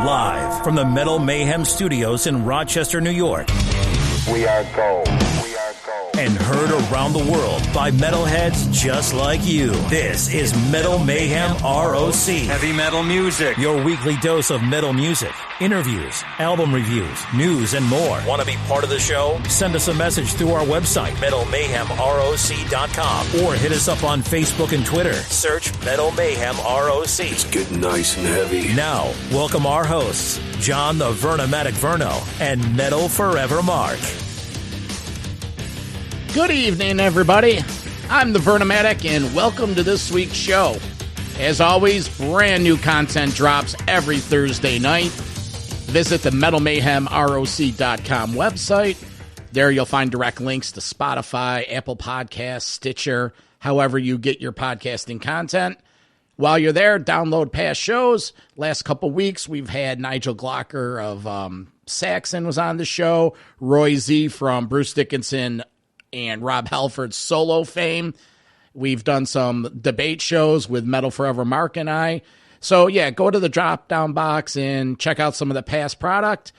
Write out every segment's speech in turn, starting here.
Live from the Metal Mayhem Studios in Rochester, New York. We are gold. And heard around the world by metalheads just like you. This is Metal Mayhem ROC. Heavy metal music. Your weekly dose of metal music, interviews, album reviews, news, and more. Want to be part of the show? Send us a message through our website, metalmayhemroc.com, or hit us up on Facebook and Twitter. Search Metal Mayhem ROC. It's getting nice and heavy. Now, welcome our hosts, John the Vernomatic Verno and Metal Forever Mark. Good evening, everybody. I'm the Vernomatic, and welcome to this week's show. As always, brand new content drops every Thursday night. Visit the metalmayhemroc.com website. There you'll find direct links to Spotify, Apple Podcasts, Stitcher, however you get your podcasting content. While you're there, download past shows. Last couple weeks, we've had Nigel Glocker of Saxon was on the show, Roy Z from Bruce Dickinson and Rob Halford's solo fame. We've done some debate shows with Metal Forever Mark and I. So yeah, go to the drop-down box and check out some of the past product.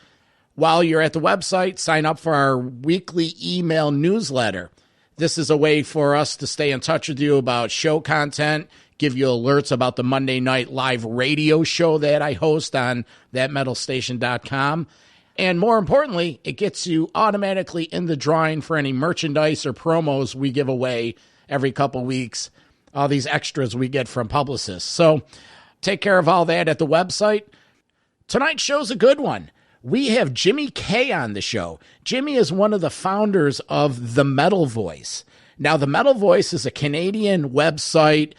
While you're at the website, sign up for our weekly email newsletter. This is a way for us to stay in touch with you about show content, give you alerts about the Monday night live radio show that I host on thatmetalstation.com. And more importantly, it gets you automatically in the drawing for any merchandise or promos we give away every couple weeks, all these extras we get from publicists. So take care of all that at the website. Tonight's show's a good one. We have Jimmy K on the show. Jimmy is one of the founders of the Metal Voice. Now, the Metal Voice is a Canadian website,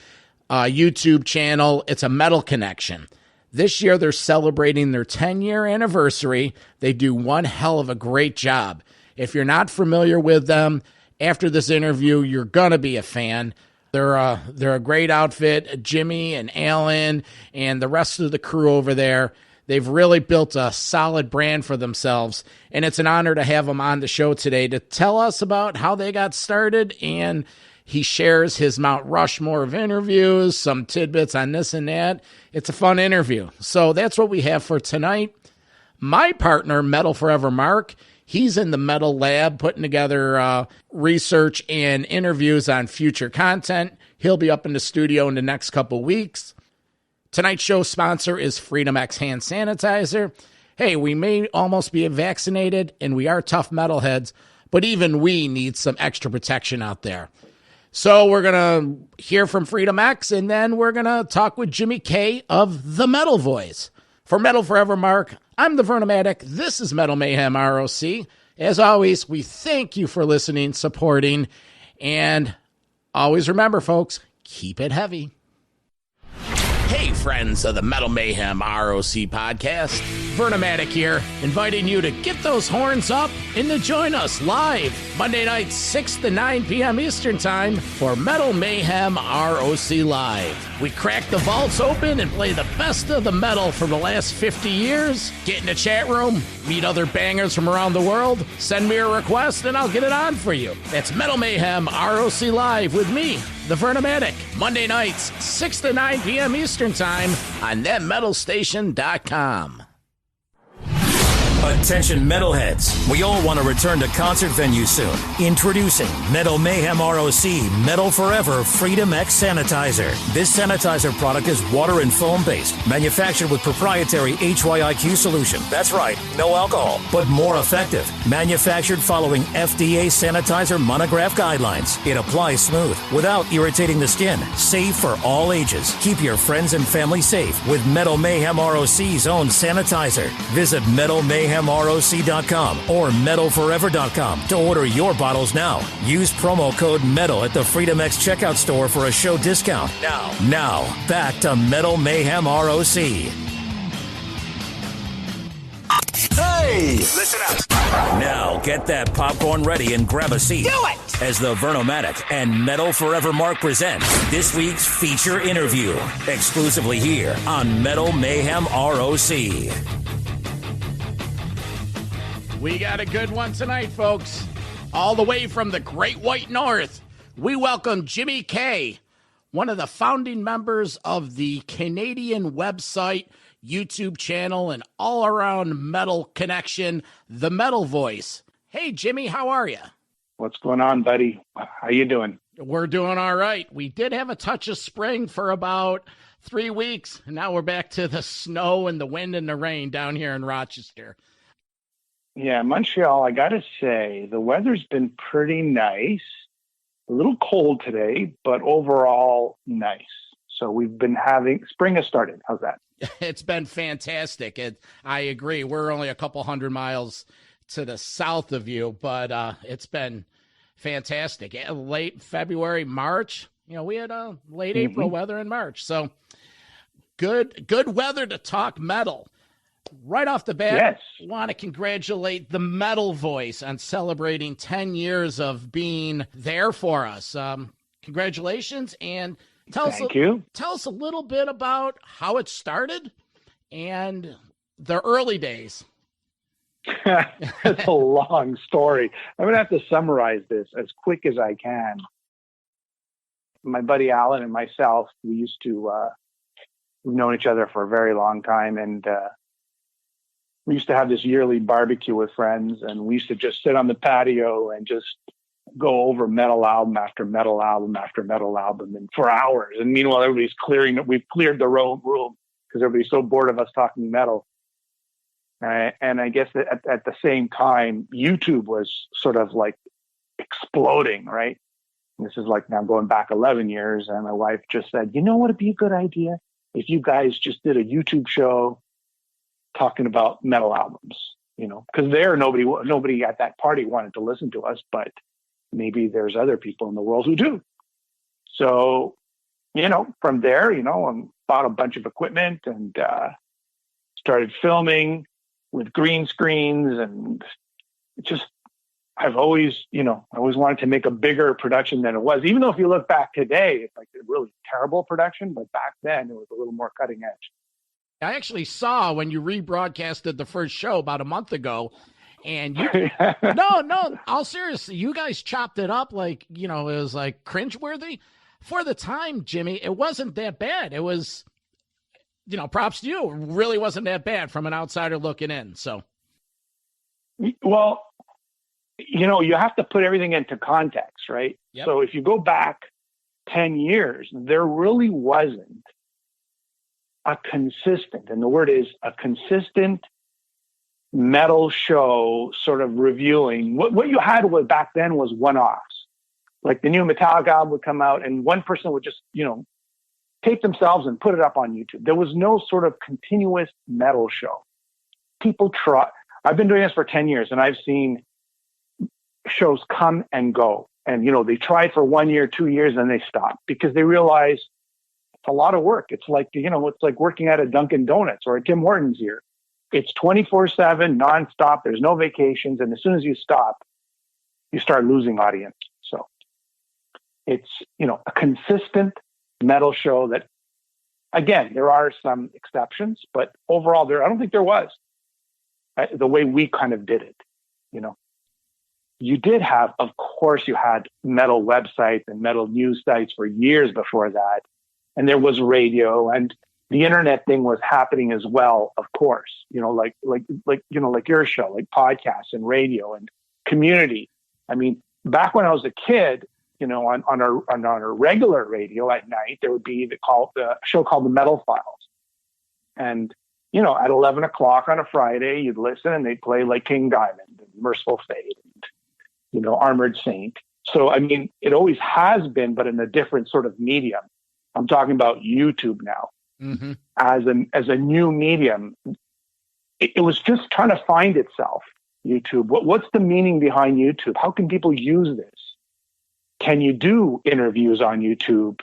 YouTube channel. It's a metal connection. This year, they're celebrating their 10-year anniversary. They do one hell of a great job. If you're not familiar with them, after this interview, you're going to be a fan. They're a great outfit. Jimmy and Alan and the rest of the crew over there, they've really built a solid brand for themselves. And it's an honor to have them on the show today to tell us about how they got started, and he shares his Mt.Rushmore of interviews, some tidbits on this and that. It's a fun interview. So that's what we have for tonight. My partner, Metal Forever Mark, he's in the Metal Lab putting together research and interviews on future content. He'll be up in the studio in the next couple weeks. Tonight's show sponsor is Freedom X Hand Sanitizer. Hey, we may almost be vaccinated, and we are tough metalheads, but even we need some extra protection out there. So we're going to hear from Freedom X, and then we're going to talk with Jimmy K of the Metal Voice. For Metal Forever Mark, I'm the Vernomatic. This is Metal Mayhem ROC. As always, we thank you for listening, supporting, and always remember, folks, keep it heavy. Hey, friends of the Metal Mayhem ROC podcast, Vernomatic here, inviting you to get those horns up and to join us live Monday night, 6 to 9 p.m. Eastern Time for Metal Mayhem ROC Live. We crack the vaults open and play the best of the metal from the last 50 years. Get in the chat room, meet other bangers from around the world, send me a request, and I'll get it on for you. That's Metal Mayhem ROC Live with me, the Vernomatic, Monday nights, 6 to 9 p.m. Eastern Time on thatmetalstation.com. Attention metalheads, we all want to return to concert venues soon. Introducing Metal Mayhem ROC Metal Forever Freedom X Sanitizer. This sanitizer product is water and foam based, manufactured with proprietary HYIQ solution. That's right, no alcohol, but more effective. Manufactured following FDA sanitizer monograph guidelines. It applies smooth, without irritating the skin. Safe for all ages. Keep your friends and family safe with Metal Mayhem ROC's own sanitizer. Visit metalmayhemroc.com or metalforever.com to order your bottles now. Use promo code METAL at the Freedom X checkout store for a show discount. Now, back to Metal Mayhem ROC. Hey, listen up. Now, get that popcorn ready and grab a seat. Do it! As the Vernomatic and Metal Forever Mark present this week's feature interview, exclusively here on Metal Mayhem ROC. We got a good one tonight, folks. All the way from the Great White North, we welcome Jimmy K, one of the founding members of the Canadian website, YouTube channel, and all-around metal connection, the Metal Voice. Hey, Jimmy, how are you? What's going on, buddy? How you doing? We're doing all right. We did have a touch of spring for about 3 weeks, and now we're back to the snow and the wind and the rain down here in Rochester. Yeah, Montreal, I got to say, the weather's been pretty nice. A little cold today, but overall nice. So we've been having, spring has started. How's that? It's been fantastic. I agree. We're only a couple hundred miles to the south of you, but it's been fantastic. Late February, March, we had late April weather in March. So good weather to talk metal. Right off the bat, yes. Want to congratulate the Metal Voice on celebrating 10 years of being there for us. Congratulations, and tell us a little bit about how it started and the early days. It's a long story. I'm going to have to summarize this as quick as I can. My buddy Alan and myself, we've known each other for a very long time, and we used to have this yearly barbecue with friends, and we used to just sit on the patio and just go over metal album after metal album after metal album, and for hours. And meanwhile, everybody's we've cleared the room because everybody's so bored of us talking metal. And I guess that at the same time, YouTube was sort of like exploding, right? And this is like now going back 11 years, and my wife just said, you know what would be a good idea? If you guys just did a YouTube show talking about metal albums, because nobody at that party wanted to listen to us, but maybe there's other people in the world who do. So, from there, I bought a bunch of equipment and started filming with green screens, and I've always wanted to make a bigger production than it was, even though if you look back today, it's like a really terrible production, but back then it was a little more cutting edge. I actually saw when you rebroadcasted the first show about a month ago, and you, no, all seriously, you guys chopped it up like, it was like cringeworthy. For the time, Jimmy, it wasn't that bad. It was, props to you. It really wasn't that bad from an outsider looking in. So, well, you have to put everything into context, right? Yep. So if you go back 10 years, there really wasn't a consistent, and the word is a consistent metal show sort of reviewing. What you had back then was one-offs. Like the new Metallica album would come out and one person would just, tape themselves and put it up on YouTube. There was no sort of continuous metal show. People try. I've been doing this for 10 years, and I've seen shows come and go. And, they tried for 1 year, 2 years, and they stopped because they realize it's a lot of work. It's like, it's like working at a Dunkin' Donuts or a Tim Hortons here. It's 24/7, nonstop. There's no vacations. And as soon as you stop, you start losing audience. So it's, a consistent metal show that, again, there are some exceptions, but overall I don't think there was the way we kind of did it. You did have, of course, you had metal websites and metal news sites for years before that. And there was radio, and the internet thing was happening as well, of course, like your show, like podcasts and radio and community. I mean, back when I was a kid, on our regular radio at night, there would be the show called the Metal Files. And, at 11 o'clock on a Friday, you'd listen and they'd play like King Diamond and Merciful Fate and, Armored Saint. So, I mean, it always has been, but in a different sort of medium. I'm talking about YouTube now. Mm-hmm. As a new medium. It was just trying to find itself, YouTube. What's the meaning behind YouTube? How can people use this? Can you do interviews on YouTube?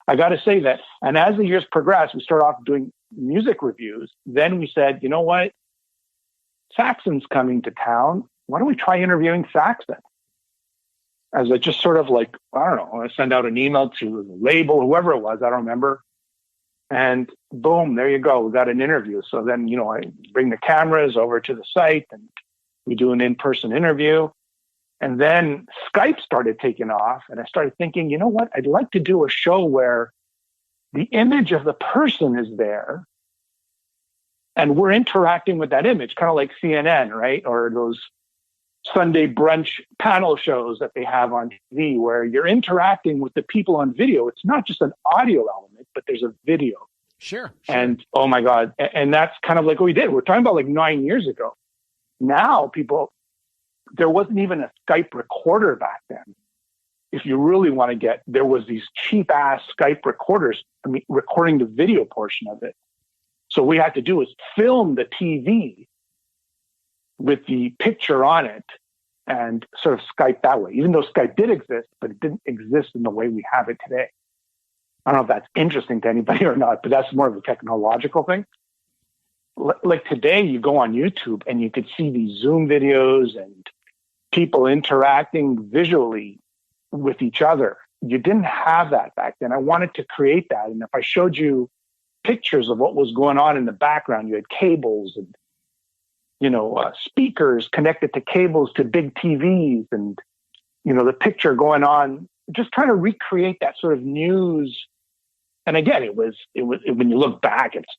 I got to say that. And as the years progressed, we started off doing music reviews. Then we said, you know what? Saxon's coming to town. Why don't we try interviewing Saxon? As a just sort of like, I don't know, I send out an email to the label, whoever it was, I don't remember. And boom, there you go. We got an interview. So then, I bring the cameras over to the site and we do an in-person interview. And then Skype started taking off. And I started thinking, you know what? I'd like to do a show where the image of the person is there, and we're interacting with that image, kind of like CNN, right? Or those Sunday brunch panel shows that they have on TV, where you're interacting with the people on video. It's not just an audio element, but there's a video. Sure. And oh my God. And that's kind of like what we did. We're talking about like 9 years ago. Now there wasn't even a Skype recorder back then. If you really want to get, there was these cheap ass Skype recorders, recording the video portion of it. So what we had to do is film the TV with the picture on it and sort of Skype that way, even though Skype did exist, but it didn't exist in the way we have it today. I don't know if that's interesting to anybody or not, but that's more of a technological thing. Like today, you go on YouTube and you could see these Zoom videos and people interacting visually with each other. You didn't have that back then. I wanted to create that. And if I showed you pictures of what was going on in the background, you had cables and, speakers connected to cables to big TVs and, the picture going on, just trying to recreate that sort of news. And again, it was when you look back, it's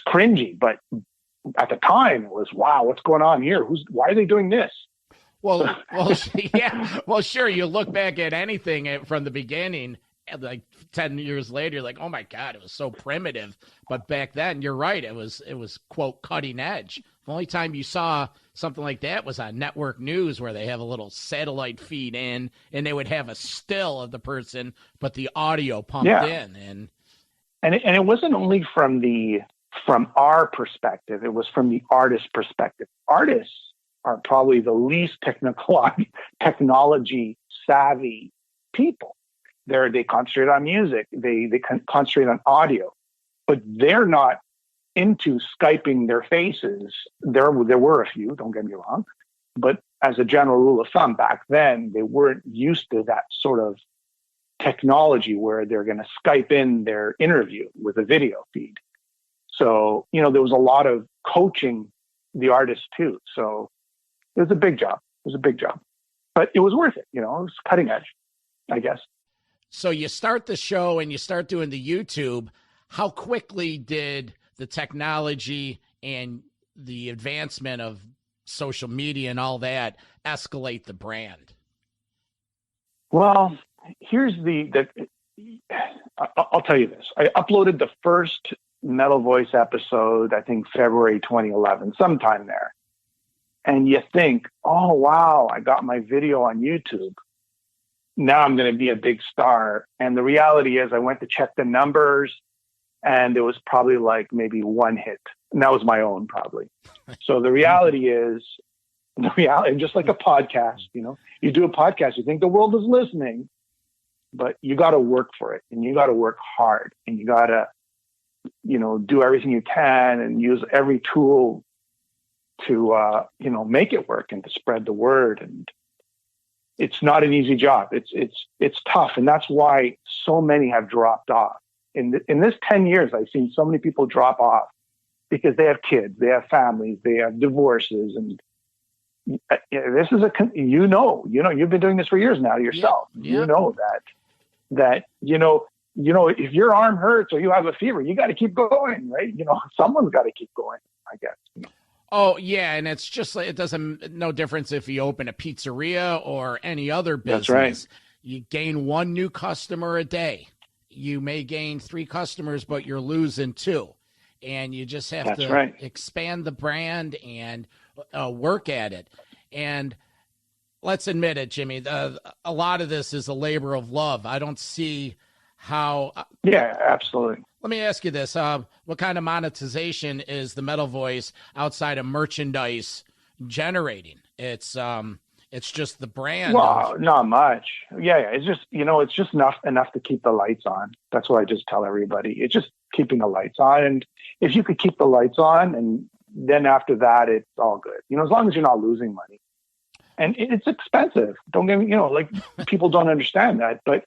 cringy, but at the time it was, wow, what's going on here? Why are they doing this? Well, yeah. Well, sure. You look back at anything from the beginning, like 10 years later, you're like, oh my God, it was so primitive. But back then, you're right. It was quote cutting edge. The only time you saw something like that was on network news, where they have a little satellite feed in, and they would have a still of the person, but the audio pumped in. And it wasn't only from our perspective; it was from the artist perspective. Artists are probably the least technology savvy people. They concentrate on music, they concentrate on audio, but they're not into Skyping their faces. There were a few, don't get me wrong, but as a general rule of thumb, back then they weren't used to that sort of technology where they're going to Skype in their interview with a video feed. So there was a lot of coaching the artists too. So it was a big job. But it was worth it. It was cutting edge, I guess. So you start the show and you start doing the YouTube. How quickly did the technology and the advancement of social media and all that escalate the brand? Well, I'll tell you this. I uploaded the first Metal Voice episode, I think February 2011, sometime there. And you think, oh, wow, I got my video on YouTube. Now I'm going to be a big star. And the reality is I went to check the numbers, and there was probably like maybe one hit. And that was my own, probably. So the reality is, just like a podcast, you do a podcast, you think the world is listening, but you got to work for it, and you got to work hard, and you got to, do everything you can and use every tool to, make it work and to spread the word. And it's not an easy job. It's tough. And that's why so many have dropped off. In this 10 years, I've seen so many people drop off because they have kids, they have families, they have divorces. And this is you've been doing this for years now yourself. Yeah. You know that, if your arm hurts or you have a fever, you got to keep going, right? Someone's got to keep going, I guess. Oh, yeah, and it's just like, it doesn't, no difference if you open a pizzeria or any other business. That's right. You gain one new customer a day. You may gain 3 customers, but you're losing 2. And you just have to expand the brand and work at it. And let's admit it, Jimmy, a lot of this is a labor of love. I don't see how... yeah, absolutely. Let me ask you this. What kind of monetization is the Metal Voice outside of merchandise generating? It's just the brand. Well, not much. Yeah. It's just, it's just enough to keep the lights on. That's what I just tell everybody. It's just keeping the lights on. And if you could keep the lights on, and then after that, it's all good. As long as you're not losing money. And it's expensive. Don't get me, like people don't understand that, but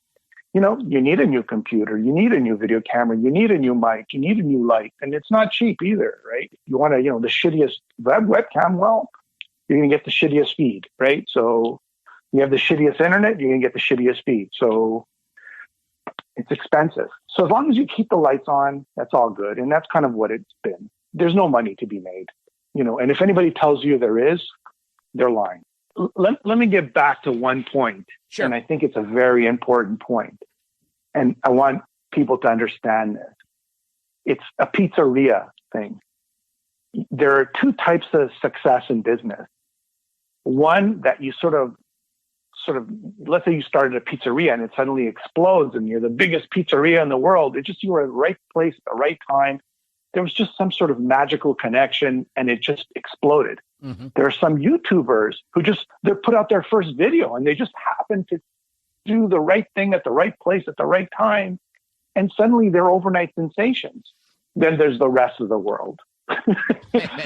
you need a new computer, you need a new video camera, you need a new mic, you need a new light, and it's not cheap either, right? You want to, the shittiest webcam, well, you're going to get the shittiest feed, right? So you have the shittiest internet, you're going to get the shittiest feed. So It's expensive. So as long as you keep the lights on, that's all good. And that's kind of what it's been. There's no money to be made, and if anybody tells you there is, they're lying. Let me get back to one point. Sure. And I think it's a very important point. And I want people to understand this. It's a pizzeria thing. There are two types of success in business. One that you sort of, let's say you started a pizzeria and it suddenly explodes and you're the biggest pizzeria in the world. You were at the right place at the right time. There was just some sort of magical connection and it just exploded. Mm-hmm. There are some YouTubers who they put out their first video and they just happen to do the right thing at the right place at the right time. And suddenly they're overnight sensations. Then there's the rest of the world.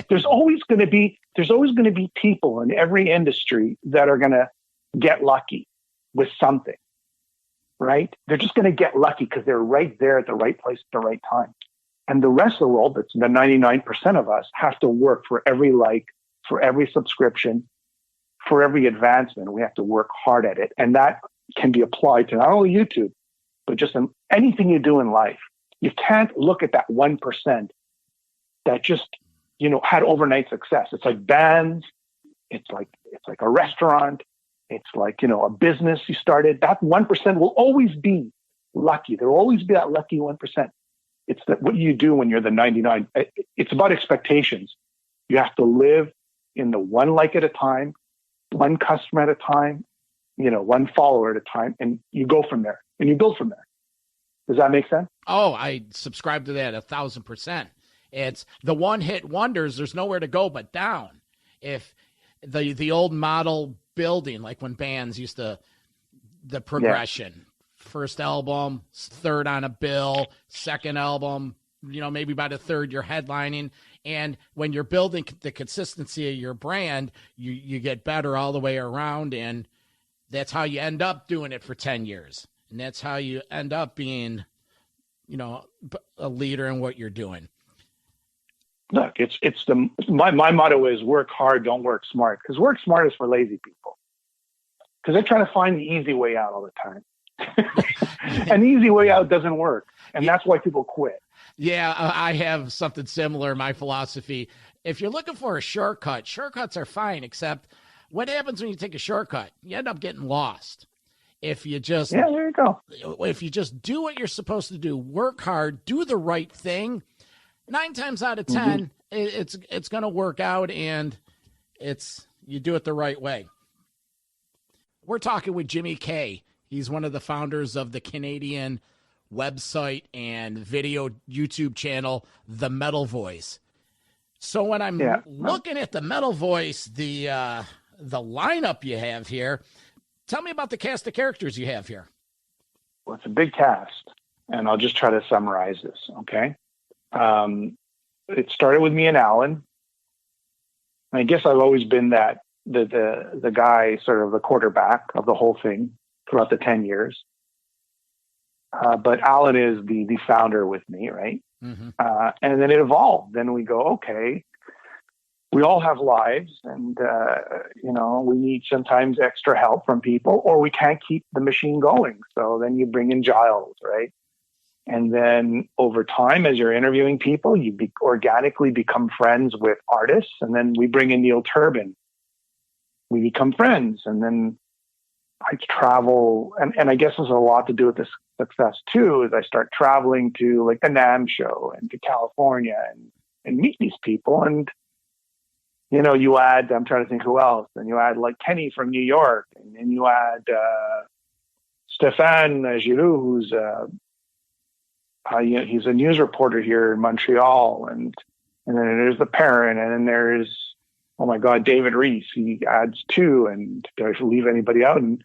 There's always going to be people in every industry that are going to get lucky with something, right? They're just going to get lucky because they're right there at the right place at the right time. And the rest of the world, that's the 99% of us, have to work for every like, for every subscription, for every advancement. We have to work hard at it. And that can be applied to not only YouTube, but just in anything you do in life. You can't look at that 1% that just, had overnight success. It's like bands. It's like a restaurant. It's like, a business you started. That 1% will always be lucky. There will always be that lucky 1%. It's what you do when you're the 99. It's about expectations. You have to live in the one like at a time, one customer at a time, one follower at a time, and you go from there and you build from there. Does that make sense? Oh, I subscribe to that 1,000%. It's the one-hit wonders. There's nowhere to go but down. If the old model building, like when bands used to, the progression. Yeah. First album, third on a bill, second album, maybe by the third you're headlining. And when you're building the consistency of your brand, you get better all the way around. And that's how you end up doing it for 10 years. And that's how you end up being, a leader in what you're doing. Look, my motto is work hard, don't work smart. Because work smart is for lazy people. Because they're trying to find the easy way out all the time. And the easy way out doesn't work. And that's why people quit. Yeah, I have something similar in my philosophy. If you're looking for a shortcut, shortcuts are fine, except what happens when you take a shortcut? You end up getting lost. If you just there you go. If you just do what you're supposed to do, work hard, do the right thing, 9 times out of 10, it's going to work out, and you do it the right way. We're talking with Jimmy K. He's one of the founders of the Canadian website and video YouTube channel, The Metal Voice. So when I'm looking at The Metal Voice, the lineup you have here, tell me about the cast of characters you have here. Well, it's a big cast, and I'll just try to summarize this, okay? It started with me and Alan. I guess I've always been the guy, sort of the quarterback of the whole thing throughout the 10 years. But Alan is the founder with me, right? Mm-hmm. And then it evolved. Then we go, okay, we all have lives, and we need sometimes extra help from people, or we can't keep the machine going. So then you bring in Giles, right? And then over time, as you're interviewing people, you organically become friends with artists. And then we bring in Neil Turbin. We become friends. And then I travel. And I guess there's a lot to do with this success too, is I start traveling to like the NAMM show and to California and meet these people. And, you add, I'm trying to think who else. And you add like Kenny from New York. And then you add Stéphane Giroux, who's he's a news reporter here in Montreal, and then there's the parent, and then there's, oh my God, David Reese. He adds 2, and do I leave anybody out? And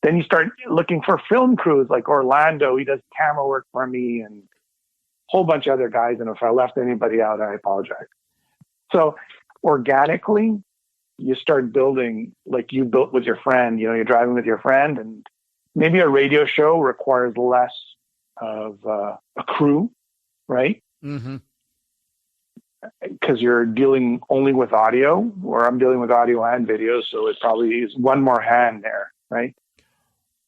then you start looking for film crews like Orlando. He does camera work for me, and a whole bunch of other guys. And if I left anybody out, I apologize. So organically, you start building like you built with your friend. You're driving with your friend, and maybe a radio show requires less of a crew, right? Mm-hmm. Because you're dealing only with audio, or I'm dealing with audio and video, so it probably is one more hand there, right?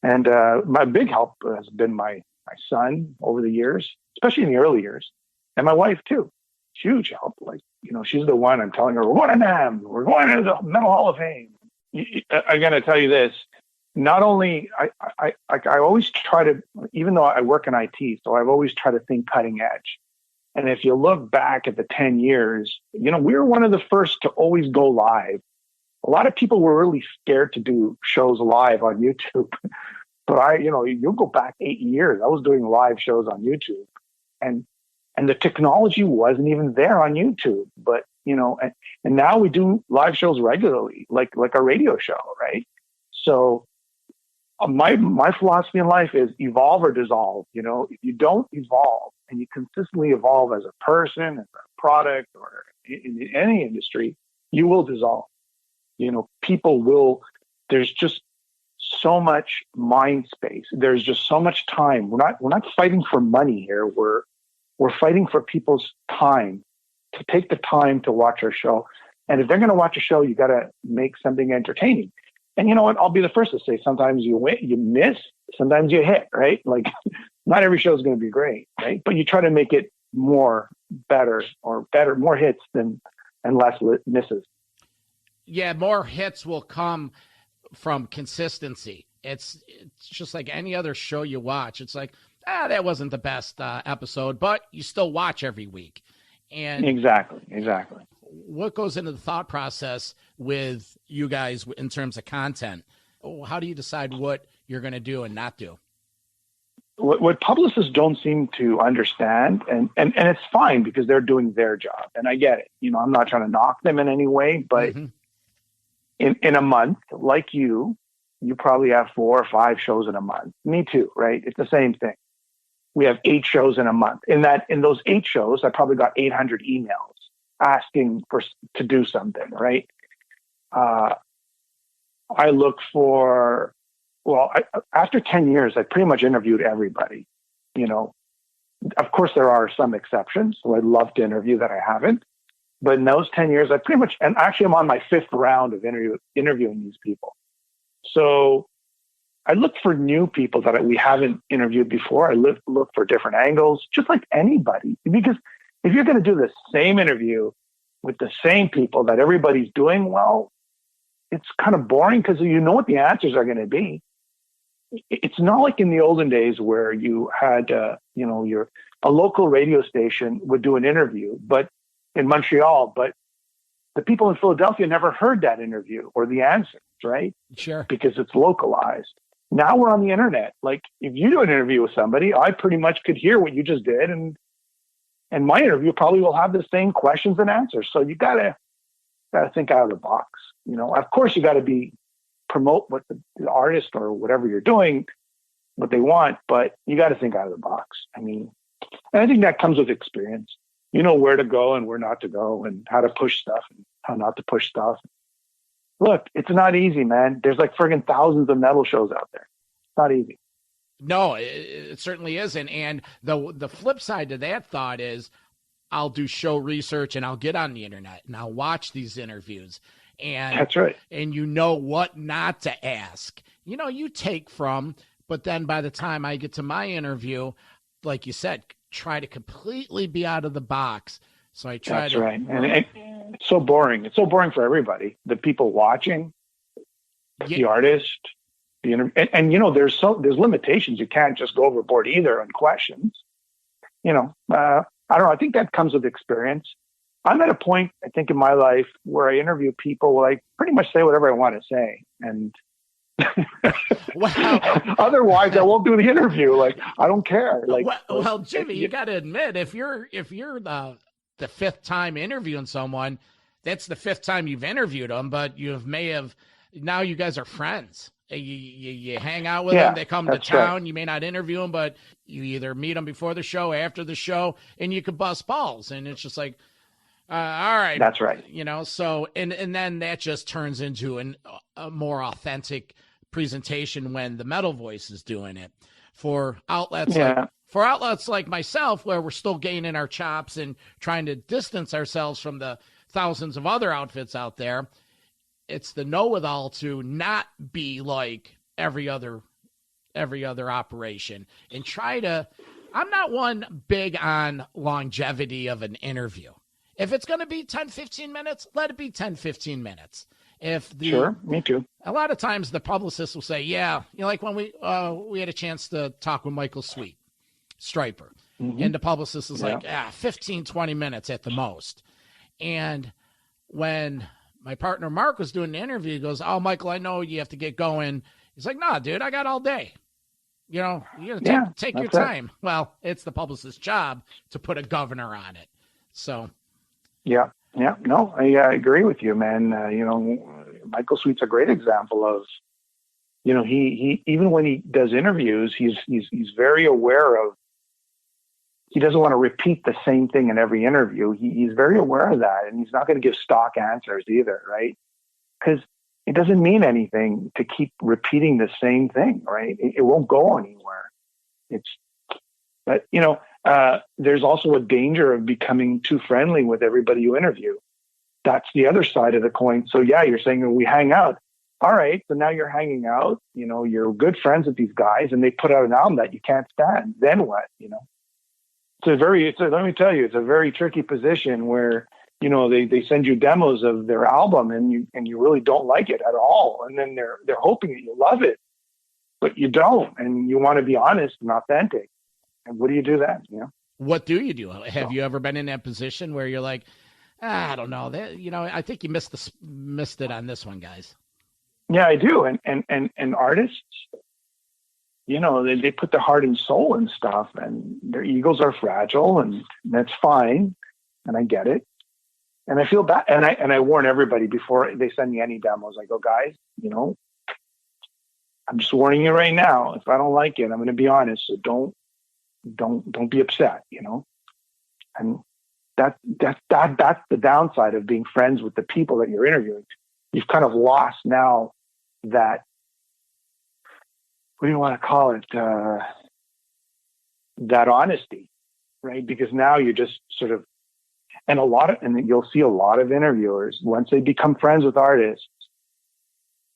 And my big help has been my my son over the years, especially in the early years, and my wife too. Huge help. Like, she's the one I'm telling her, we're going to NAMM, we're going to the Metal Hall of Fame. I'm going to tell you this. Not only, I always try to, even though I work in IT, so I've always tried to think cutting edge. And if you look back at the 10 years, we were one of the first to always go live. A lot of people were really scared to do shows live on YouTube. But you'll go back 8 years. I was doing live shows on YouTube. And the technology wasn't even there on YouTube. But, and now we do live shows regularly, like a radio show, right? So my philosophy in life is evolve or dissolve. If you don't evolve and you consistently evolve as a person, as a product, or in any industry, you will dissolve. People will, there's just so much mind space. There's just so much time. We're not fighting for money here. We're fighting for people's time, to take the time to watch our show. And if they're going to watch a show, you got to make something entertaining. And you know what? I'll be the first to say, sometimes you win, you miss, sometimes you hit, right? Like, not every show is going to be great, right? But you try to make it more hits and less misses. Yeah, more hits will come from consistency. It's just like any other show you watch. It's like, that wasn't the best episode, but you still watch every week. And Exactly. What goes into the thought process with you guys in terms of content? How do you decide what you're going to do and not do? What publicists don't seem to understand, and it's fine because they're doing their job, and I get it. I'm not trying to knock them in any way, but in a month, like you probably have 4 or 5 shows in a month. Me too, right? It's the same thing. We have 8 shows in a month. In those 8 shows, I probably got 800 emails asking to do something, right? I look for, after 10 years, I pretty much interviewed everybody. Of course, there are some exceptions, so I'd love to interview that I haven't. But in those 10 years, I pretty much, and actually I'm on my 5th round of interviewing these people. So I look for new people that we haven't interviewed before. I look for different angles, just like anybody. Because if you're going to do the same interview with the same people that everybody's doing, well, it's kind of boring because you know what the answers are going to be. It's not like in the olden days where you had, a local radio station would do an interview, but in Montreal, but the people in Philadelphia never heard that interview or the answers, right? Sure. Because it's localized. Now we're on the internet. Like, if you do an interview with somebody, I pretty much could hear what you just did, and my interview probably will have the same questions and answers. So you gotta think out of the box. Of course, you got to promote what the artist or whatever you're doing, what they want, but you got to think out of the box. And I think that comes with experience. You know where to go and where not to go, and how to push stuff and how not to push stuff. Look, it's not easy, man. There's like friggin' thousands of metal shows out there. It's not easy. No, it certainly isn't. And the flip side to that thought is, I'll do show research and I'll get on the internet and I'll watch these interviews. And that's right. And you know what not to ask. You take from, but then by the time I get to my interview, like you said, try to completely be out of the box. So I try That's right. And it's so boring. It's so boring for everybody. The people watching, the artist, and there's limitations. You can't just go overboard either on questions. I don't know. I think that comes with experience. I'm at a point, I think, in my life where I interview people where I pretty much say whatever I want to say. And otherwise I won't do the interview. Like, I don't care. Like, well, Jimmy, you got to admit, if you're the 5th time interviewing someone, that's the 5th time you've interviewed them, but now you guys are friends. You hang out with them, they come to town, right. You may not interview them, but you either meet them before the show, after the show, and you could bust balls. And it's just like, all right. That's right. So, and then that just turns into a more authentic presentation when the Metal Voice is doing it. For outlets like myself, where we're still gaining our chops and trying to distance ourselves from the thousands of other outfits out there, it's the know-it-all to not be like every other every other operation and try to, I'm not one big on longevity of an interview. If it's going to be 10, 15 minutes, let it be 10, 15 minutes. Sure, me too. A lot of times the publicist will say, yeah, like when we had a chance to talk with Michael Sweet, Striper, and the publicist is like, 15, 20 minutes at the most. And when my partner Mark was doing the interview, he goes, oh, Michael, I know you have to get going. He's like, nah, dude, I got all day. You gotta take your time. Well, it's the publicist's job to put a governor on it. So. Yeah, no, I agree with you, man. Michael Sweet's a great example of, he even when he does interviews, he's very aware of, he doesn't want to repeat the same thing in every interview. He's very aware of that, and he's not going to give stock answers either, right? Because it doesn't mean anything to keep repeating the same thing, right? It won't go anywhere. But there's also a danger of becoming too friendly with everybody you interview. That's the other side of the coin. So yeah, you're saying we hang out. All right, so now you're hanging out. You're good friends with these guys, and they put out an album that you can't stand. Then what? Let me tell you, it's a very tricky position where, they send you demos of their album and you really don't like it at all. And then they're hoping that you love it, but you don't. And you want to be honest and authentic. And what do you do then? What do you do? Have you ever been in that position where you're like, I don't know that, I think you missed it on this one, guys. Yeah, I do. And artists, they put their heart and soul in stuff, and their egos are fragile, and that's fine. And I get it. And I feel bad. And I warn everybody before they send me any demos. I go, guys, I'm just warning you right now. If I don't like it, I'm going to be honest. So don't be upset, And that's the downside of being friends with the people that you're interviewing. You've kind of lost now that, what do you want to call it? That honesty, right? Because now you're just sort of, and you'll see a lot of interviewers, once they become friends with artists,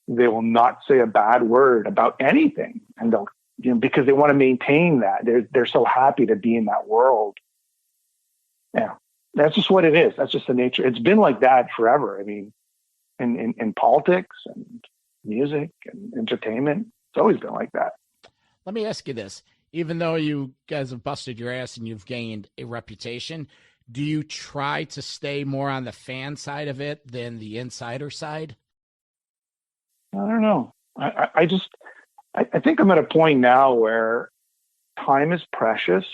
they will not say a bad word about anything. And they'll, because they want to maintain that. They're so happy to be in that world. Yeah. That's just what it is. That's just the nature. It's been like that forever. I mean, in politics and music and entertainment, it's always been like that. Let me ask you this. Even though you guys have busted your ass and you've gained a reputation, do you try to stay more on the fan side of it than the insider side? I don't know. I think I'm at a point now where time is precious.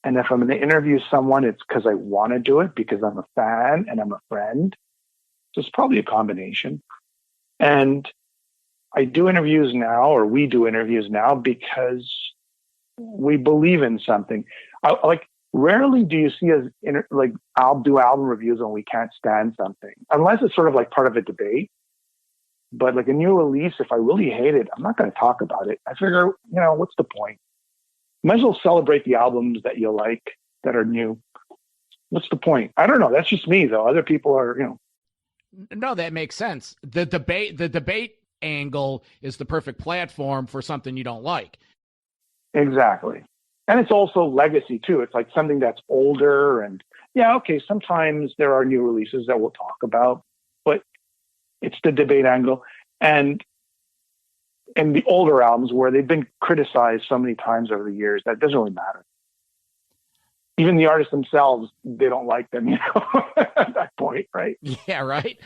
And if I'm going to interview someone, it's because I want to do it, because I'm a fan and I'm a friend. So it's probably a combination. And I do interviews now, or we do interviews now, because we believe in something. Rarely do you see us I'll do album reviews when we can't stand something, unless it's sort of like part of a debate. But like a new release, if I really hate it, I'm not going to talk about it. I figure, what's the point? Might as well celebrate the albums that you like that are new. What's the point? I don't know. That's just me, though. Other people are, No, that makes sense. The debate angle is the perfect platform for something you don't like. Exactly. And it's also legacy too. It's like something that's older, and sometimes there are new releases that we'll talk about, but it's the debate angle. And the older albums where they've been criticized so many times over the years, that doesn't really matter. Even the artists themselves, they don't like them, at that point, right? Yeah, right.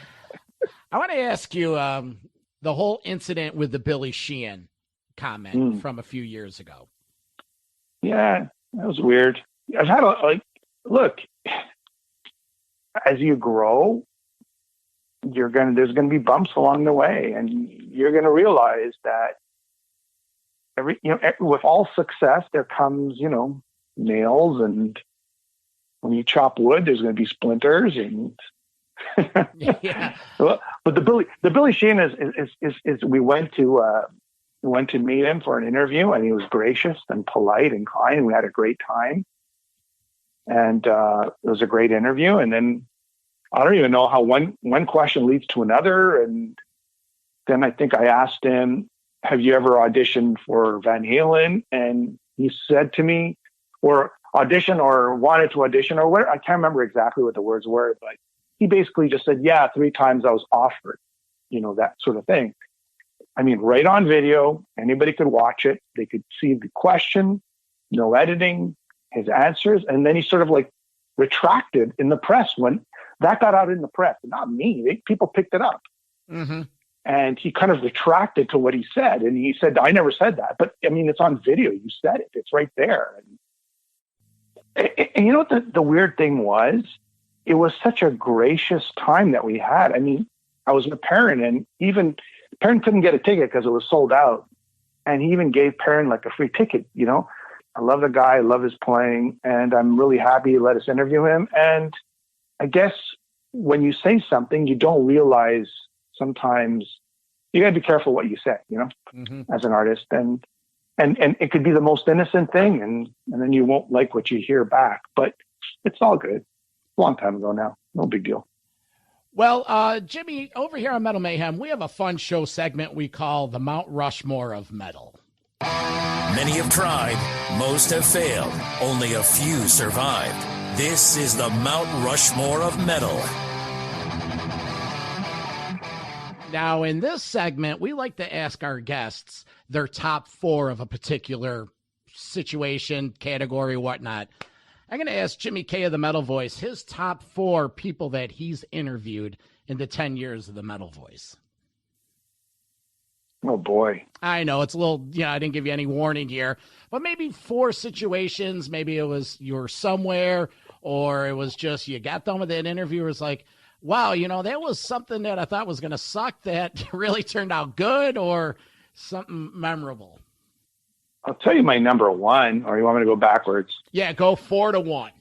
I want to ask you, the whole incident with the Billy Sheehan comment from a few years ago. Yeah, that was weird. I've had look, as you grow, there's going to be bumps along the way, and you're going to realize that with all success, there comes, nails, and when you chop wood, there's going to be splinters, and yeah. But the Billy Sheehan is we went to meet him for an interview, and he was gracious and polite and kind. We had a great time, and it was a great interview. And then I don't even know how one question leads to another, and then I think I asked him, have you ever auditioned for Van Halen? And he said to me, or audition or wanted to audition or where, I can't remember exactly what the words were, but he basically just said, yeah, 3 times I was offered, that sort of thing. I mean, right on video, anybody could watch it. They could see the question, no editing, his answers. And then he sort of like retracted in the press when that got out in the press. Not me. People picked it up. Mm-hmm. And he kind of retracted to what he said. And he said, I never said that. But I mean, it's on video. You said it. It's right there. And you know what the weird thing was? It was such a gracious time that we had. I mean, I was with Perrin, and even Perrin couldn't get a ticket because it was sold out. And he even gave Perrin like a free ticket, I love the guy. I love his playing. And I'm really happy he let us interview him. And I guess when you say something, you don't realize sometimes you got to be careful what you say, mm-hmm. as an artist. And it could be the most innocent thing. And then you won't like what you hear back. But it's all good. Long time ago now. No big deal. Well, Jimmy, over here on Metal Mayhem, we have a fun show segment we call the Mt.Rushmore of Metal. Many have tried, most have failed, only a few survived. This is the Mt.Rushmore of Metal. Now, in this segment, we like to ask our guests their top 4 of a particular situation, category, whatnot. I'm going to ask Jimmy K of the Metal Voice his top 4 people that he's interviewed in the 10 years of the Metal Voice. Oh, boy. I know it's a little, I didn't give you any warning here, but maybe 4 situations. Maybe it was you were somewhere, or it was just you got done with that interview. It was like, wow, that was something that I thought was going to suck that really turned out good, or something memorable. I'll tell you my number 1, or you want me to go backwards? Yeah, go 4 to 1.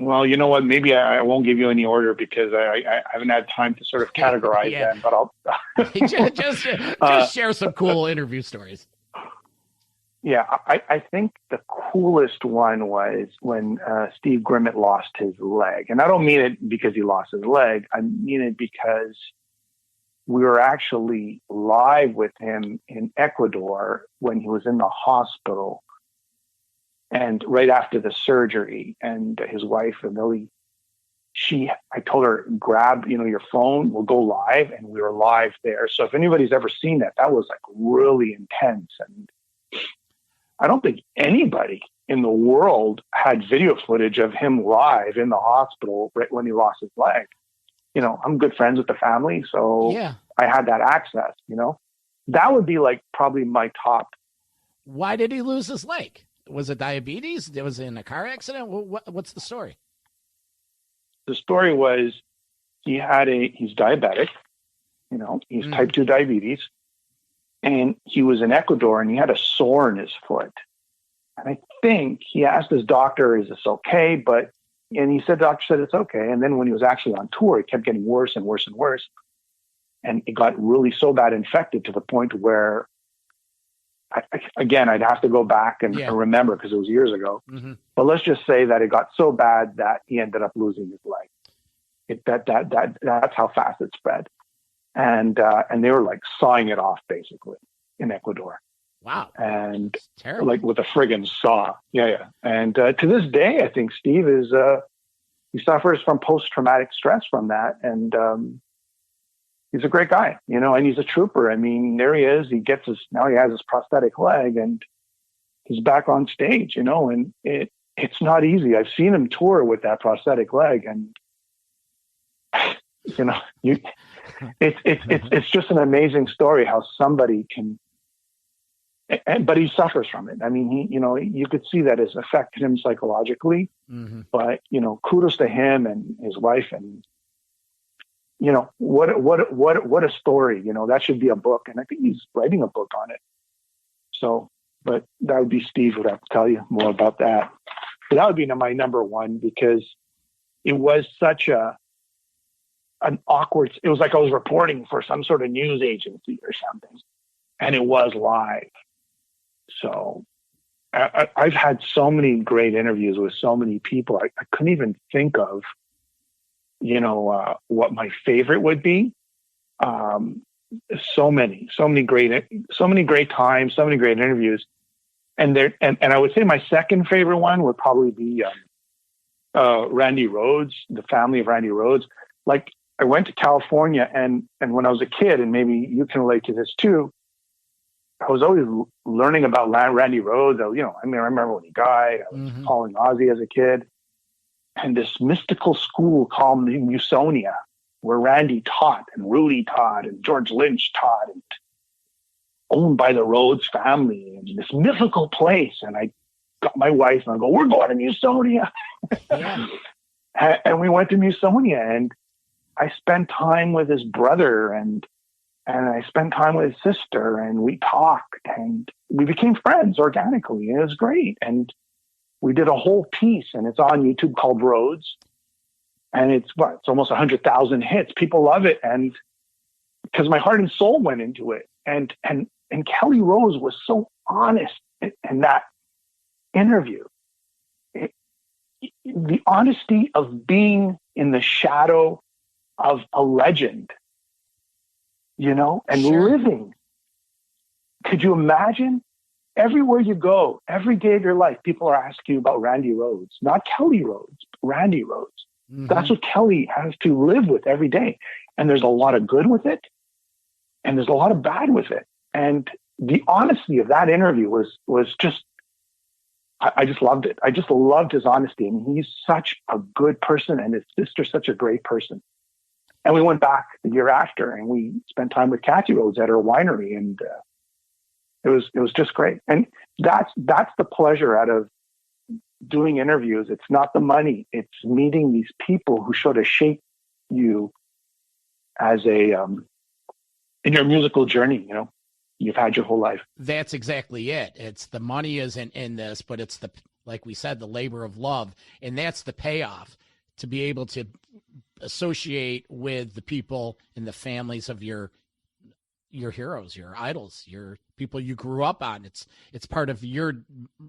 Well, you know what? Maybe I won't give you any order because I haven't had time to sort of categorize them, but I'll just share some cool interview stories. Yeah, I think the coolest one was when Steve Grimmett lost his leg. And I don't mean it because he lost his leg. I mean it because we were actually live with him in Ecuador when he was in the hospital, and right after the surgery. And his wife, Emily, I told her, grab, your phone, we'll go live. And we were live there. So if anybody's ever seen that, that was like really intense. And I don't think anybody in the world had video footage of him live in the hospital right when he lost his leg. I'm good friends with the family, so yeah. I had that access, That would be like probably my top. Why did he lose his leg? Was it diabetes? Was it in a car accident? What's the story? The story was he's diabetic, he's type 2 diabetes. And he was in Ecuador and he had a sore in his foot. And I think he asked his doctor, is this okay? And he said, doctor said it's okay. And then when he was actually on tour, it kept getting worse and worse and worse. And it got really so bad infected to the point where, I'd have to go back and remember because it was years ago. Mm-hmm. But let's just say that it got so bad that he ended up losing his leg. That's how fast it spread. And they were like sawing it off basically in Ecuador. Wow. And like with a friggin' saw. Yeah. And to this day, I think Steve he suffers from post-traumatic stress from that. And he's a great guy, and he's a trooper. I mean, there he is. Now he has his prosthetic leg and he's back on stage, and it's not easy. I've seen him tour with that prosthetic leg, and it's just an amazing story how somebody can, but he suffers from it. I mean, you could see that it's affected him psychologically, mm-hmm. But, kudos to him and his wife, and, what a story, that should be a book. And I think he's writing a book on it. So, but that would be Steve would have to tell you more about that. But that would be my number 1 because it was such an awkward, it was like I was reporting for some sort of news agency or something, and it was live. So I've had so many great interviews with so many people. I couldn't even think of, what my favorite would be. so many great times, so many great interviews. And I would say my second favorite one would probably be Randy Rhoads, the family of Randy Rhoads. Like, I went to California, and when I was a kid, and maybe you can relate to this too, I was always learning about Randy Rhoads. I remember when he died. I was following Ozzy as a kid, and this mystical school called the Musonia, where Randy taught and Rudy taught and George Lynch taught, and owned by the Rhodes family, and this mythical place. And I got my wife and I go, we're going to Musonia. Yeah. And we went to Musonia, and I spent time with his brother, and I spent time with his sister, and we talked, and we became friends organically. And it was great. And we did a whole piece, and it's on YouTube, called Rhodes. And it's almost 100,000 hits. People love it. And because my heart and soul went into it. And Kelly Rose was so honest in that interview. The honesty of being in the shadow of a legend, and Sure. living. Could you imagine? Everywhere you go, every day of your life, people are asking you about Randy Rhoads, not Kelly Rhodes, but Randy Rhoads. Mm-hmm. That's what Kelly has to live with every day. And there's a lot of good with it, and there's a lot of bad with it. And the honesty of that interview was just, I just loved it. I just loved his honesty. I mean, he's such a good person, and his sister's such a great person. And we went back the year after, and we spent time with Kathy Rhodes at her winery, and it was just great. And that's the pleasure out of doing interviews. It's not the money. It's meeting these people who sort of shape you as in your musical journey, you've had your whole life. That's exactly it. It's the money isn't in this, but it's like we said, the labor of love. And that's the payoff, to be able to associate with the people and the families of your heroes, your idols, your people you grew up on. It's part of your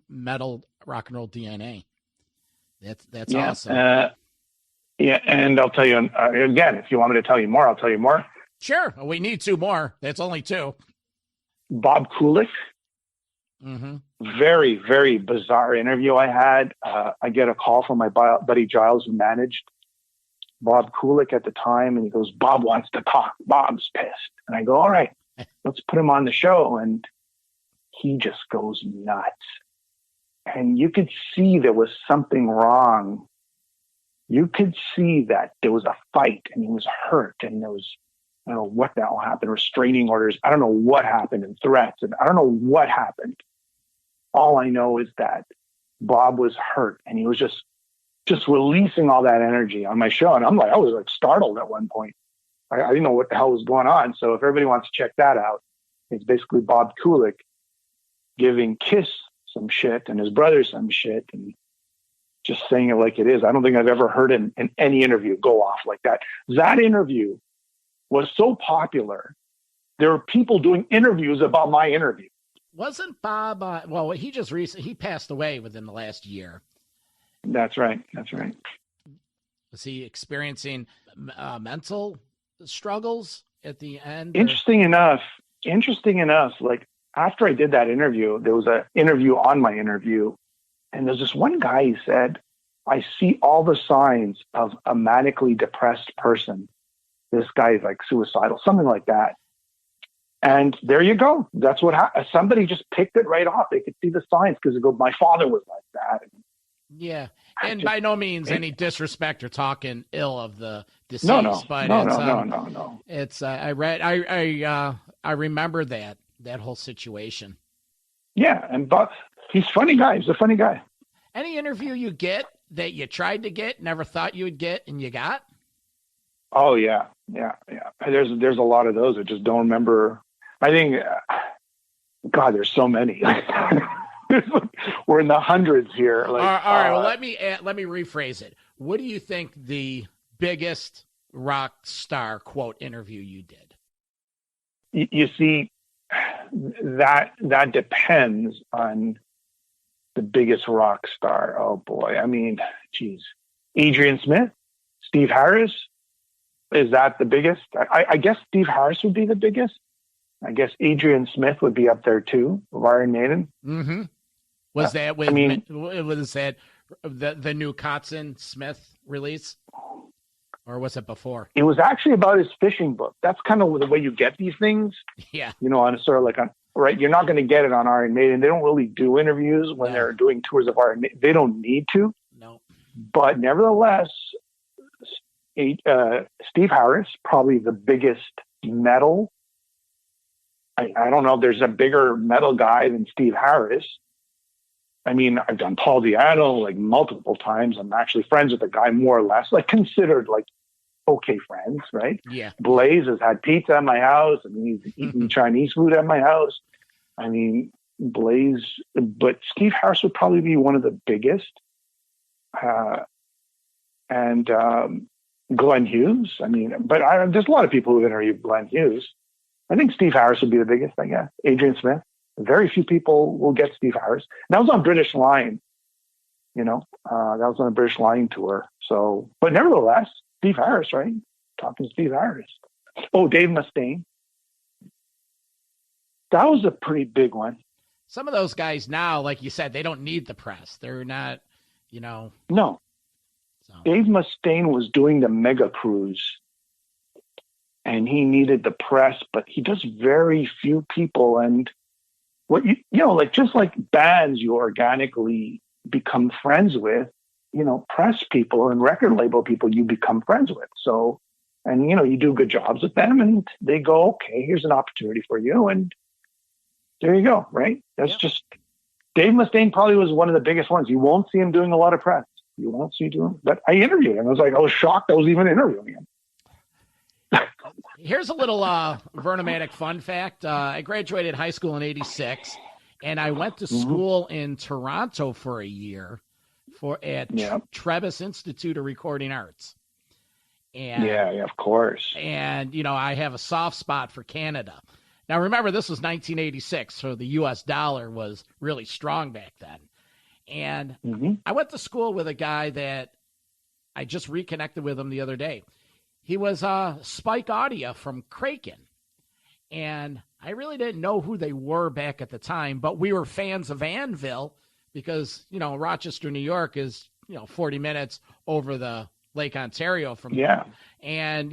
metal rock and roll DNA. That's awesome. Yeah. And I'll tell you again, if you want me to tell you more, I'll tell you more. Sure. We need two more. That's only two. Bob Kulick. Mm-hmm. Very, very bizarre interview I had. I get a call from my buddy Giles, who managed Bob Kulick at the time, and he goes, Bob wants to talk. Bob's pissed. And I go, all right, let's put him on the show. And he just goes nuts. And you could see there was something wrong. You could see that there was a fight, and he was hurt, and there was, I don't know what the hell happened, restraining orders. I don't know what happened, and threats, and I don't know what happened. All I know is that Bob was hurt, and he was just releasing all that energy on my show. And I was like startled at one point. I didn't know what the hell was going on. So if everybody wants to check that out, it's basically Bob Kulick giving Kiss some shit and his brother some shit, and just saying it like it is. I don't think I've ever heard in any interview go off like that. That interview was so popular. There were people doing interviews about my interview. Wasn't Bob, he passed away within the last year. That's right. Was he experiencing mental struggles at the end? Interesting enough, like after I did that interview, there was an interview on my interview, and there's this one guy, he said, I see all the signs of a manically depressed person. This guy is like suicidal, something like that. And there you go. That's what happened. Somebody just picked it right off. They could see the signs because they go, my father was like that. Yeah. And by no means any disrespect or talking ill of the deceased. No. It's I remember that whole situation. Yeah, but he's a funny guy. He's a funny guy. Any interview you get that you tried to get, never thought you would get, and you got? Oh yeah. There's a lot of those. I just don't remember. I think, God, there's so many. We're in the hundreds here. All right. Well, let me rephrase it. What do you think the biggest rock star quote interview you did? You see, that depends on the biggest rock star. Oh boy. I mean, geez, Adrian Smith, Steve Harris, Is that the biggest? I guess Steve Harris would be the biggest. I guess Adrian Smith would be up there too, of Iron Maiden. Mm-hmm. Was that with? Was that the new Kotzen Smith release, or was it before? It was actually about his fishing book. That's kind of the way you get these things. Yeah. On a sort of like right. You're not going to get it on Iron Maiden. They don't really do interviews when they're doing tours of Iron Maiden. They don't need to. No. But nevertheless, Steve Harris, probably the biggest metal. I don't know if there's a bigger metal guy than Steve Harris. I mean, I've done Paul Di'Anno like multiple times. I'm actually friends with the guy more or less, like considered like okay friends, right? Yeah. Blaze has had pizza at my house. I mean, he's eaten Chinese food at my house. I mean, Blaze, but Steve Harris would probably be one of the biggest. And Glenn Hughes. I mean, but there's a lot of people who interviewed Glenn Hughes. I think Steve Harris would be the biggest, I guess. Adrian Smith. Very few people will get Steve Harris. That was on British Line, that was on a British Line tour. So, but nevertheless, Steve Harris, right? Talking to Steve Harris. Oh, Dave Mustaine. That was a pretty big one. Some of those guys now, like you said, they don't need the press. They're not, No. So. Dave Mustaine was doing the Mega Cruise. And he needed the press, but he does very few people. And what just like bands you organically become friends with, press people and record label people you become friends with. So, and you do good jobs with them, and they go, okay, here's an opportunity for you, and there you go, right? That's just Dave Mustaine probably was one of the biggest ones. You won't see him doing a lot of press. You won't see him doing, but I interviewed him. I was shocked I was even interviewing him. Here's a little Vernomatic fun fact. I graduated high school in '86, and I went to school in Toronto for a year at Trebas Institute of Recording Arts. And, of course. And, I have a soft spot for Canada. Now, remember, this was 1986, so the U.S. dollar was really strong back then. And I went to school with a guy that I just reconnected with him the other day. He was Spike Audio from Kraken, and I really didn't know who they were back at the time, but we were fans of Anvil because, Rochester, New York is, 40 minutes over the Lake Ontario from here. And,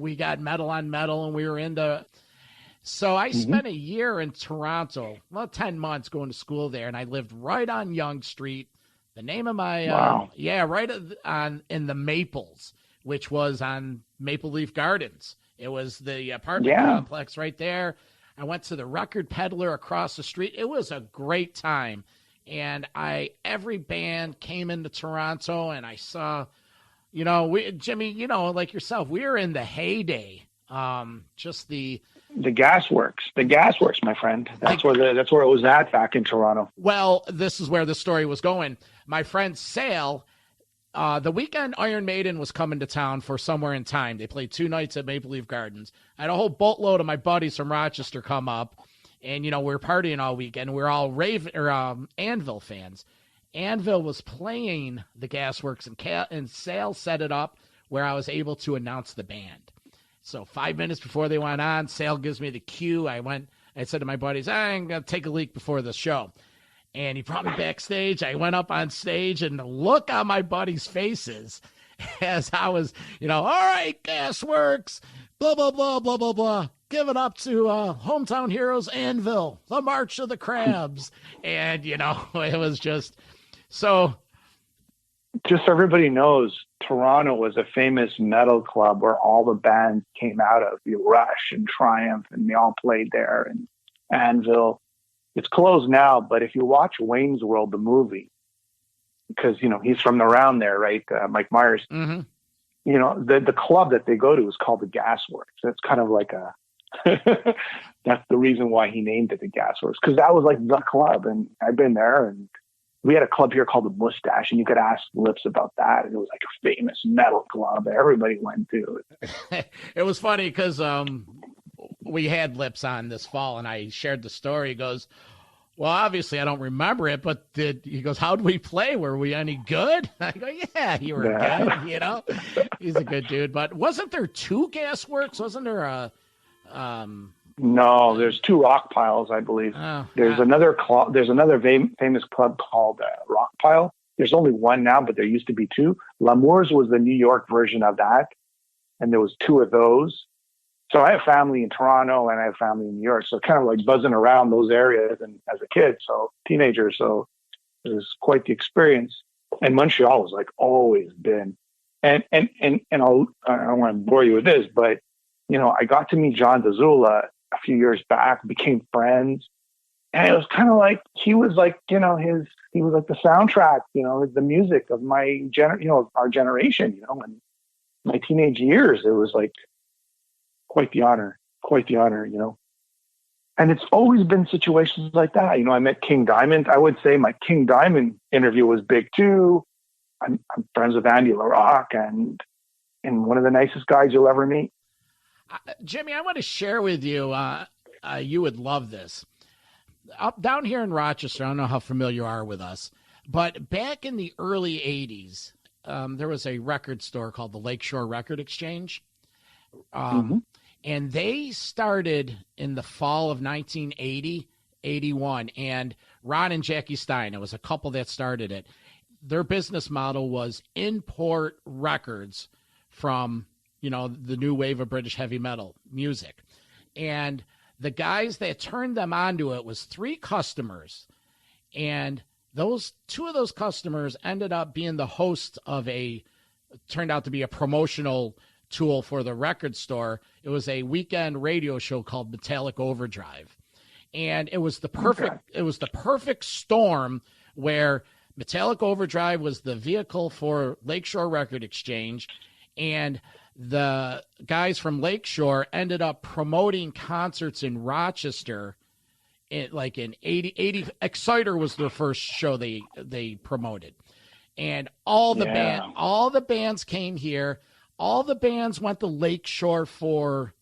we got metal on metal, and we were into – so I spent a year in Toronto, 10 months going to school there, and I lived right on Yonge Street. The name of my right in the Maples, which was on Maple Leaf Gardens. It was the apartment complex right there. I went to the Record Peddler across the street. It was a great time. And every band came into Toronto, and I saw, Jimmy, like yourself, we were in the heyday. Just the gasworks, my friend. That's where it was at back in Toronto. Well, this is where the story was going. My friend Sale, the weekend Iron Maiden was coming to town for Somewhere in Time. They played 2 nights at Maple Leaf Gardens. I had a whole boatload of my buddies from Rochester come up, and, we were partying all weekend. We were all Anvil fans. Anvil was playing the Gasworks, and Sale set it up where I was able to announce the band. So 5 minutes before they went on, Sale gives me the cue. I said to my buddies, I'm going to take a leak before the show. And he brought me backstage. I went up on stage, and the look on my buddies' faces as I was, all right, Gasworks, blah, blah, blah, blah, blah, blah. Give it up to Hometown Heroes Anvil, the March of the Crabs. And, it was just so. Just so everybody knows, Toronto was a famous metal club where all the bands came out of. Rush and Triumph, and they all played there. And Anvil. It's closed now, but if you watch Wayne's World, the movie, because, he's from around there, right? Mike Myers, the club that they go to is called the Gasworks. That's kind of like that's the reason why he named it the Gasworks, because that was like the club. And I've been there, and we had a club here called the Mustache, and you could ask Lips about that. And it was like a famous metal club that everybody went to. It was funny because, we had Lips on this fall, and I shared the story. He goes, Well, obviously I don't remember it, but he goes, how'd we play? Were we any good? I go, yeah, you were good. You know, he's a good dude. But wasn't there 2 gas works? Wasn't there a? No, there's 2 rock piles, I believe. There's another famous club called Rock Pile. There's only one now, but there used to be 2. L'Amour's was the New York version of that, and there was 2 of those. So I have family in Toronto and I have family in New York. So kind of like buzzing around those areas and as a kid, teenager. So it was quite the experience. And Montreal has like always been, and I don't want to bore you with this, but you know, I got to meet John Dazula a few years back, became friends. And it was kind of like, he was like, you know, he was like the soundtrack, you know, the music of my our generation, you know, and my teenage years. It was like, quite the honor, you know. And it's always been situations like that. You know, I met King Diamond. I would say my King Diamond interview was big too. I'm friends with Andy LaRock and one of the nicest guys you'll ever meet. Jimmy, I want to share with you, you would love this. Up down here in Rochester, I don't know how familiar you are with us, but back in the early 80s, there was a record store called the Lakeshore Record Exchange. And they started in the fall of 1980, 81. And Ron and Jackie Stein, it was a couple that started it. Their business model was import records from, you know, the new wave of British heavy metal music. And the guys that turned them onto it was 3 customers. And 2 of those customers ended up being the host of turned out to be a promotional tool for the record store. It was a weekend radio show called Metallic Overdrive. And it was the perfect storm where Metallic Overdrive was the vehicle for Lakeshore Record Exchange, and the guys from Lakeshore ended up promoting concerts in Rochester in 80 Exciter was their first show they promoted. And all the bands came here. All the bands went to Lakeshore for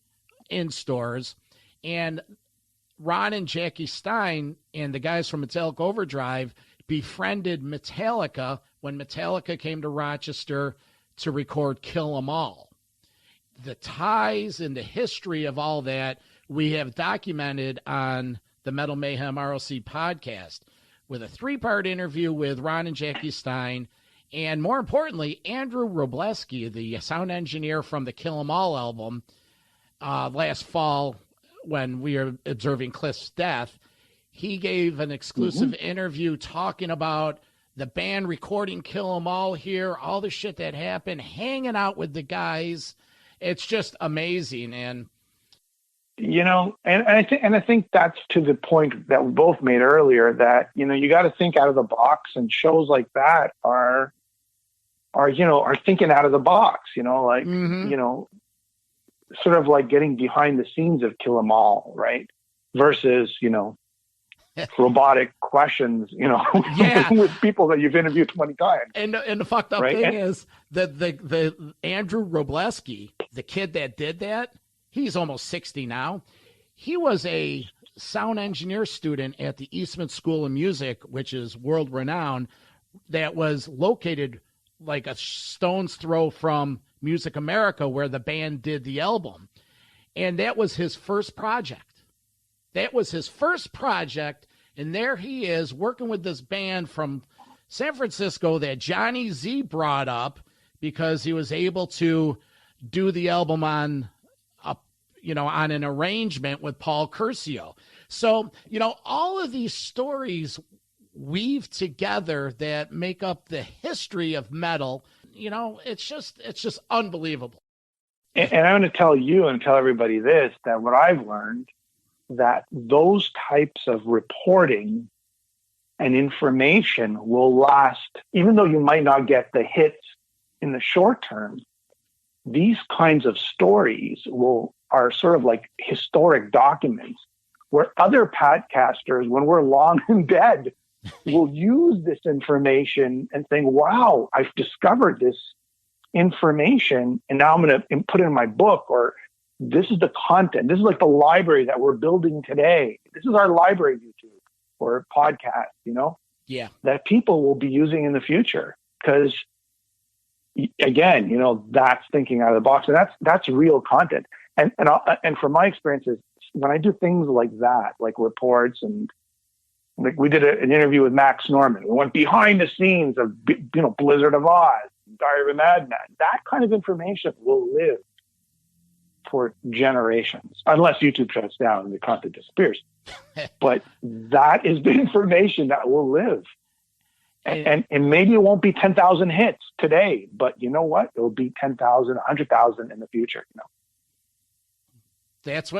in-stores, and Ron and Jackie Stein and the guys from Metallic Overdrive befriended Metallica when Metallica came to Rochester to record Kill 'Em All. The ties and the history of all that we have documented on the Metal Mayhem ROC podcast with a 3-part interview with Ron and Jackie Stein. And more importantly, Andrew Robleski, the sound engineer from the Kill 'Em All album, last fall when we were observing Cliff's death, he gave an exclusive interview talking about the band recording Kill 'Em All here, all the shit that happened, hanging out with the guys. It's just amazing. And you know, and I think that's to the point that we both made earlier, that, you know, you got to think out of the box, and shows like that are thinking out of the box, you know, like, you know, sort of like getting behind the scenes of Kill 'Em All, right? Versus, you know, robotic questions, you know, with people that you've interviewed 20 times. And the fucked up thing is that the Andrew Robleski, the kid that did that, he's almost 60 now. He was a sound engineer student at the Eastman School of Music, which is world renowned, that was located like a stone's throw from Music America, where the band did the album. And that was his first project. And there he is working with this band from San Francisco that Johnny Z brought up because he was able to do the album on an arrangement with Paul Curcio. So, you know, all of these stories weave together that make up the history of metal. You know, it's just unbelievable. And I'm going to tell you and tell everybody this, that what I've learned, that those types of reporting and information will last, even though you might not get the hits in the short term. These kinds of stories are sort of like historic documents where other podcasters, when we're long and dead, will use this information and think, wow, I've discovered this information, and now I'm going to put it in my book, or this is the content. This is like the library that we're building today. This is our library, YouTube. or podcasts, you know, Yeah. that people will be using in the future. Because again, you know, that's thinking out of the box, and that's real content. And from my experiences, when I do things like that, like reports, and like we did an interview with Max Norman, we went behind the scenes of, you know, Blizzard of Oz, Diary of a Madman. That kind of information will live for generations, unless YouTube shuts down and the content disappears. But that is the information that will live. And maybe it won't be 10,000 hits today, but you know what? It'll be 10,000, 100,000 in the future. You know, that's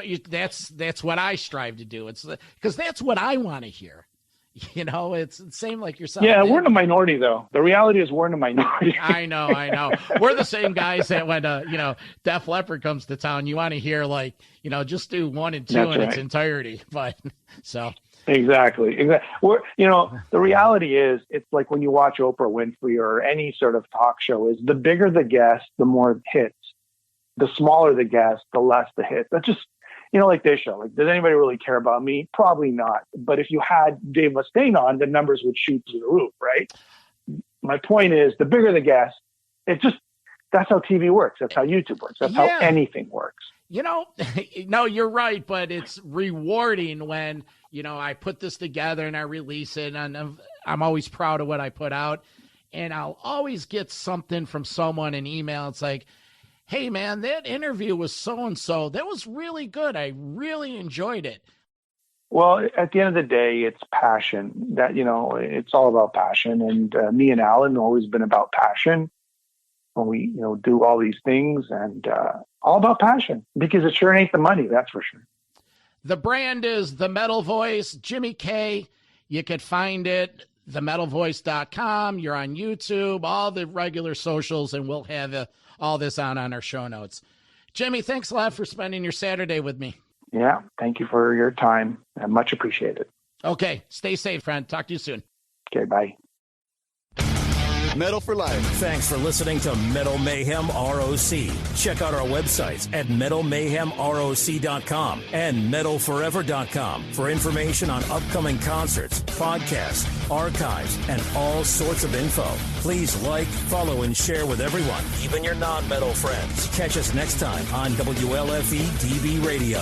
what I strive to do. It's because that's what I want to hear. You know, it's the same like yourself. Yeah, we're in a minority, though. The reality is we're in a minority. I know. We're the same guys that when, you know, Def Leppard comes to town, you want to hear, like, you know, just do 1 and 2 That's in right. its entirety. But so. Exactly. We're, you know, the reality is, it's like when you watch Oprah Winfrey or any sort of talk show, is the bigger the guest, the more hits. The smaller the guest, the less the hits. That's just, you know, like this show. Like, does anybody really care about me? Probably not. But if you had Dave Mustaine on, the numbers would shoot through the roof, right? My point is, the bigger the guest, that's how TV works. That's how YouTube works. That's how anything works. You know, no, you're right, but it's rewarding when, you know, I put this together and I release it, and I'm always proud of what I put out, and I'll always get something from someone, an email. It's like, hey, man, that interview was so-and-so. That was really good. I really enjoyed it. Well, at the end of the day, it's passion. That, you know, it's all about passion. And me and Alan have always been about passion. When we, you know, do all these things, and all about passion, because it sure ain't the money, that's for sure. The brand is The Metal Voice, Jimmy K. You could find it, themetalvoice.com. You're on YouTube, all the regular socials, and we'll have all this on our show notes. Jimmy, thanks a lot for spending your Saturday with me. Yeah, thank you for your time. I much appreciate it. Okay, stay safe, friend. Talk to you soon. Okay, bye. Metal for life. Thanks for listening to Metal Mayhem ROC. Check out our websites at metalmayhemroc.com and metalforever.com for information on upcoming concerts, podcasts, archives, and all sorts of info. Please like, follow, and share with everyone, even your non-metal friends. Catch us next time on WLFE DB Radio.